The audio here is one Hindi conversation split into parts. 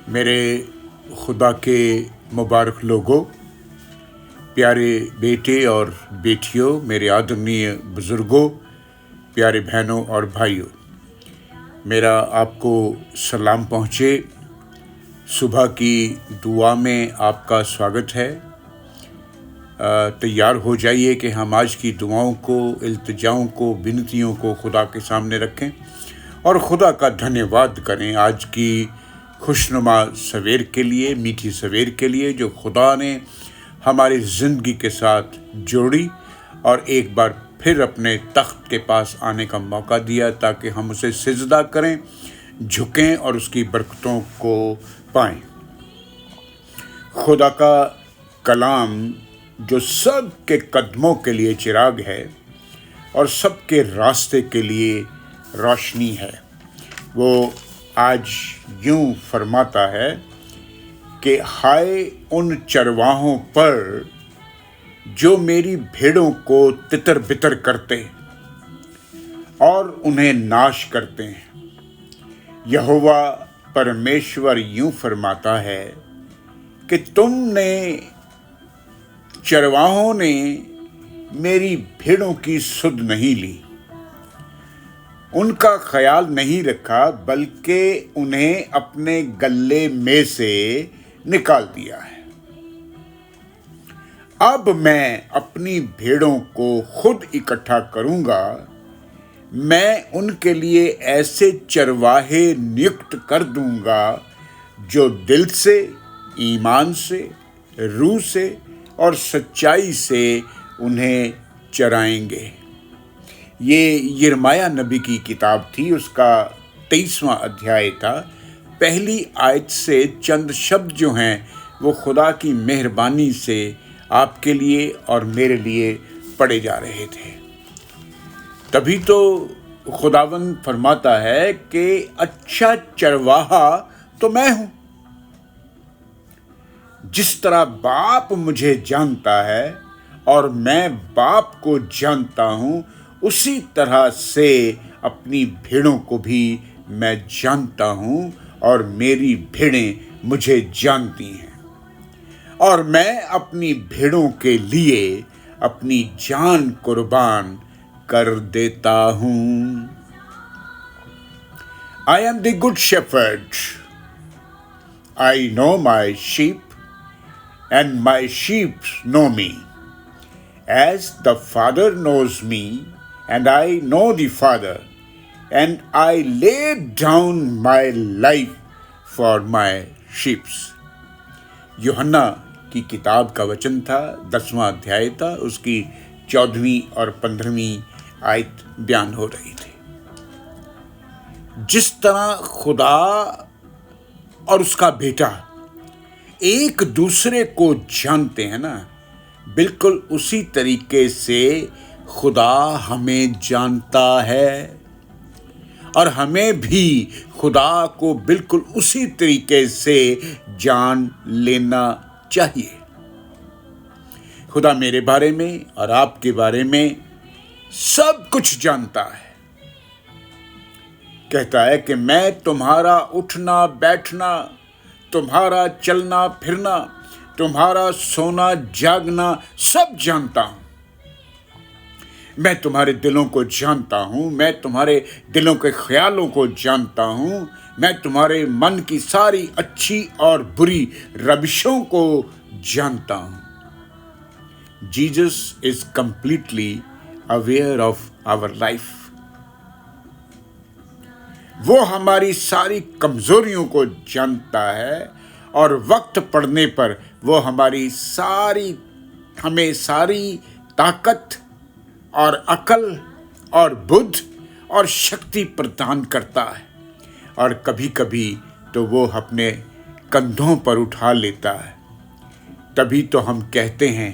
मेरे खुदा के मुबारक लोगों, प्यारे बेटे और बेटियों, मेरे आदरणीय बुज़ुर्गों, प्यारे बहनों और भाइयों, मेरा आपको सलाम पहुँचे। सुबह की दुआ में आपका स्वागत है। तैयार हो जाइए कि हम आज की दुआओं को, इल्तिजाओं को, विनतियों को खुदा के सामने रखें और खुदा का धन्यवाद करें आज की खुशनुमा सवेर के लिए, मीठी सवेर के लिए जो खुदा ने हमारी ज़िंदगी के साथ जोड़ी और एक बार फिर अपने तख्त के पास आने का मौका दिया ताकि हम उसे सिजदा करें, झुकें और उसकी बरकतों को पाएं। खुदा का कलाम जो सब के कदमों के लिए चिराग है और सबके रास्ते के लिए रोशनी है, वो आज यूं फरमाता है कि हाय उन चरवाहों पर जो मेरी भेड़ों को तितर बितर करते और उन्हें नाश करते हैं। यहोवा परमेश्वर यूं फरमाता है कि चरवाहों ने मेरी भेड़ों की सुध नहीं ली, उनका ख्याल नहीं रखा, बल्कि उन्हें अपने गले में से निकाल दिया है। अब मैं अपनी भेड़ों को खुद इकट्ठा करूंगा, मैं उनके लिए ऐसे चरवाहे नियुक्त कर दूंगा जो दिल से, ईमान से, रूह से और सच्चाई से उन्हें चराएंगे। ये यिर्मयाह नबी की किताब थी, उसका 23वां अध्याय था। पहली आयत से चंद शब्द जो हैं वो खुदा की मेहरबानी से आपके लिए और मेरे लिए पढ़े जा रहे थे। तभी तो खुदावंद फरमाता है कि अच्छा चरवाहा तो मैं हूं। जिस तरह बाप मुझे जानता है और मैं बाप को जानता हूं, उसी तरह से अपनी भेड़ों को भी मैं जानता हूं और मेरी भेड़ें मुझे जानती हैं और मैं अपनी भेड़ों के लिए अपनी जान कुर्बान कर देता हूं। I am the good shepherd. I know my sheep and my sheep know me. As the Father knows me and I know the Father, and I lay down my life for my sheep. यूहन्ना की किताब का वचन था, 10वां अध्याय था, उसकी 14वीं और 15वीं आयत बयान हो रही थी। जिस तरह खुदा और उसका बेटा एक दूसरे को जानते हैं ना, बिल्कुल उसी तरीके से खुदा हमें जानता है और हमें भी खुदा को बिल्कुल उसी तरीके से जान लेना चाहिए। खुदा मेरे बारे में और आपके बारे में सब कुछ जानता है। कहता है कि मैं तुम्हारा उठना बैठना, तुम्हारा चलना फिरना, तुम्हारा सोना जागना सब जानता हूं। मैं तुम्हारे दिलों को जानता हूं, मैं तुम्हारे दिलों के ख्यालों को जानता हूं, मैं तुम्हारे मन की सारी अच्छी और बुरी रविशों को जानता हूं। Jesus is completely aware of our life. वो हमारी सारी कमजोरियों को जानता है और वक्त पड़ने पर वो हमें सारी ताकत और अकल और बुद्धि और शक्ति प्रदान करता है और कभी कभी तो वो अपने कंधों पर उठा लेता है। तभी तो हम कहते हैं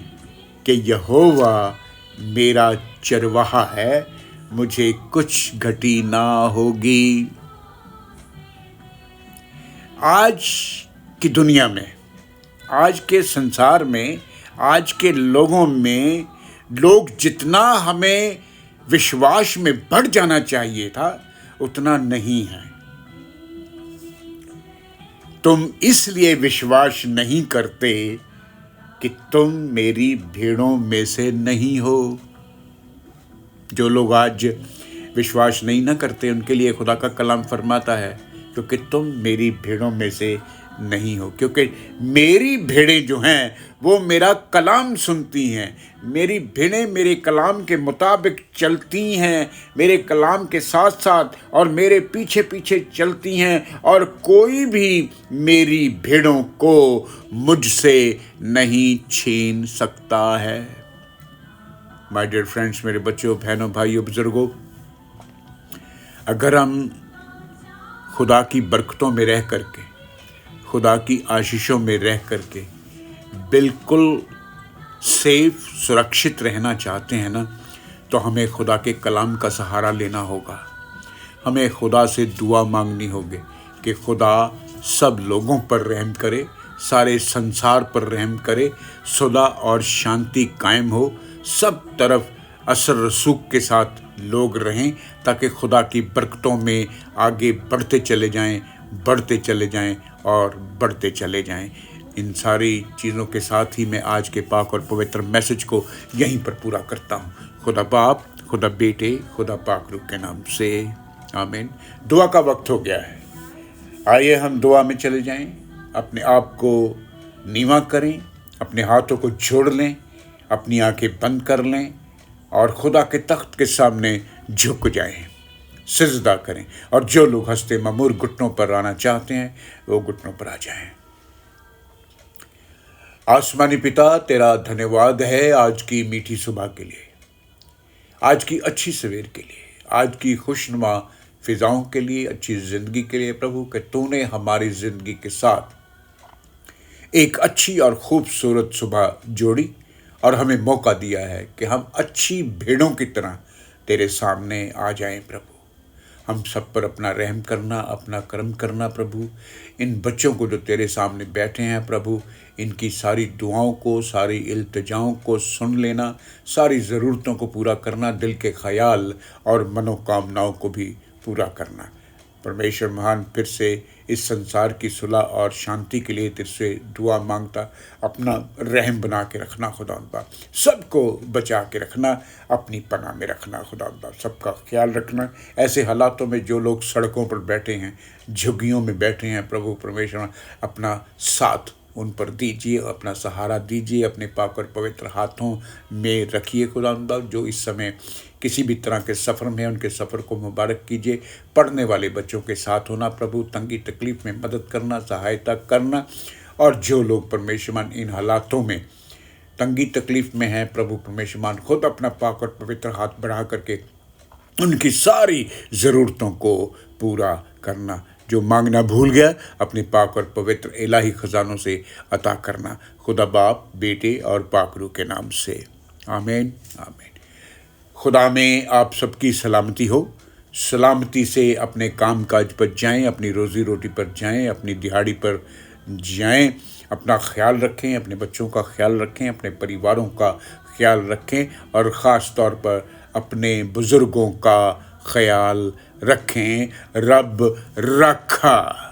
कि यहोवा मेरा चरवाहा है, मुझे कुछ घटी ना होगी। आज की दुनिया में, आज के संसार में, आज के लोगों में लोग जितना हमें विश्वास में बढ़ जाना चाहिए था उतना नहीं है। तुम इसलिए विश्वास नहीं करते कि तुम मेरी भेड़ों में से नहीं हो। जो लोग आज विश्वास नहीं ना करते, उनके लिए खुदा का कलाम फरमाता है क्योंकि तुम मेरी भेड़ों में से नहीं हो। क्योंकि मेरी भेड़ें जो हैं वो मेरा कलाम सुनती हैं, मेरी भेड़ें मेरे कलाम के मुताबिक चलती हैं, मेरे कलाम के साथ साथ और मेरे पीछे पीछे चलती हैं, और कोई भी मेरी भेड़ों को मुझसे नहीं छीन सकता है। माय डियर फ्रेंड्स, मेरे बच्चों, बहनों, भाइयों, बुजुर्गों, अगर हम खुदा की बरकतों में रह करके, खुदा की आशीषों में रह करके बिल्कुल सेफ, सुरक्षित रहना चाहते हैं ना, तो हमें खुदा के कलाम का सहारा लेना होगा। हमें खुदा से दुआ मांगनी होगी कि खुदा सब लोगों पर रहम करे, सारे संसार पर रहम करे, सुलह और शांति कायम हो, सब तरफ असर रसूख के साथ लोग रहें, ताकि खुदा की बरकतों में आगे बढ़ते चले जाएं, बढ़ते चले जाएं और बढ़ते चले जाएं। इन सारी चीज़ों के साथ ही मैं आज के पाक और पवित्र मैसेज को यहीं पर पूरा करता हूँ। खुदा बाप, खुदा बेटे, खुदा पाक रूह के नाम से आमीन। दुआ का वक्त हो गया है। आइए हम दुआ में चले जाएं। अपने आप को नीवा करें, अपने हाथों को जोड़ लें, अपनी आंखें बंद कर लें और खुदा के तख्त के सामने झुक जाएं, सिजदा करें। और जो लोग हंसते ममूर घुटनों पर आना चाहते हैं वो घुटनों पर आ जाएं। आसमानी पिता, तेरा धन्यवाद है आज की मीठी सुबह के लिए, आज की अच्छी सवेर के लिए, आज की खुशनुमा फिजाओं के लिए, अच्छी ज़िंदगी के लिए प्रभु, कि तूने हमारी ज़िंदगी के साथ एक अच्छी और खूबसूरत सुबह जोड़ी और हमें मौका दिया है कि हम अच्छी भेड़ों की तरह तेरे सामने आ जाएं प्रभु। हम सब पर अपना रहम करना, अपना करम करना प्रभु। इन बच्चों को जो तेरे सामने बैठे हैं प्रभु, इनकी सारी दुआओं को, सारी इल्तिजाओं को सुन लेना, सारी ज़रूरतों को पूरा करना, दिल के ख्याल और मनोकामनाओं को भी पूरा करना। परमेश्वर महान, फिर से इस संसार की सुलह और शांति के लिए तेरे से दुआ मांगता, अपना रहम बना के रखना खुदावंद, सबको बचा के रखना, अपनी पनाह में रखना खुदावंद, सबका ख्याल रखना। ऐसे हालातों में जो लोग सड़कों पर बैठे हैं, झुग्गियों में बैठे हैं प्रभु परमेश्वर, अपना साथ उन पर दीजिए, अपना सहारा दीजिए, अपने पाक और पवित्र हाथों में रखिए खुदावंद। जो इस समय किसी भी तरह के सफ़र में, उनके सफ़र को मुबारक कीजिए। पढ़ने वाले बच्चों के साथ होना प्रभु, तंगी तकलीफ़ में मदद करना, सहायता करना। और जो लोग परमेश्वर इन हालातों में तंगी तकलीफ़ में हैं प्रभु परमेश्वर, खुद अपना पाक और पवित्र हाथ बढ़ा करके उनकी सारी ज़रूरतों को पूरा करना। जो मांगना भूल गया, अपने पाक और पवित्र इलाही खजानों से अता करना। खुदा बाप, बेटे और पाक रूह के नाम से आमीन, आमीन। खुदा में आप सबकी सलामती हो। सलामती से अपने काम काज पर जाएं, अपनी रोज़ी रोटी पर जाएं, अपनी दिहाड़ी पर जाएं। अपना ख्याल रखें, अपने बच्चों का ख्याल रखें, अपने परिवारों का ख्याल रखें और ख़ास तौर पर अपने बुज़ुर्गों का ख्याल रखें। रब रखा।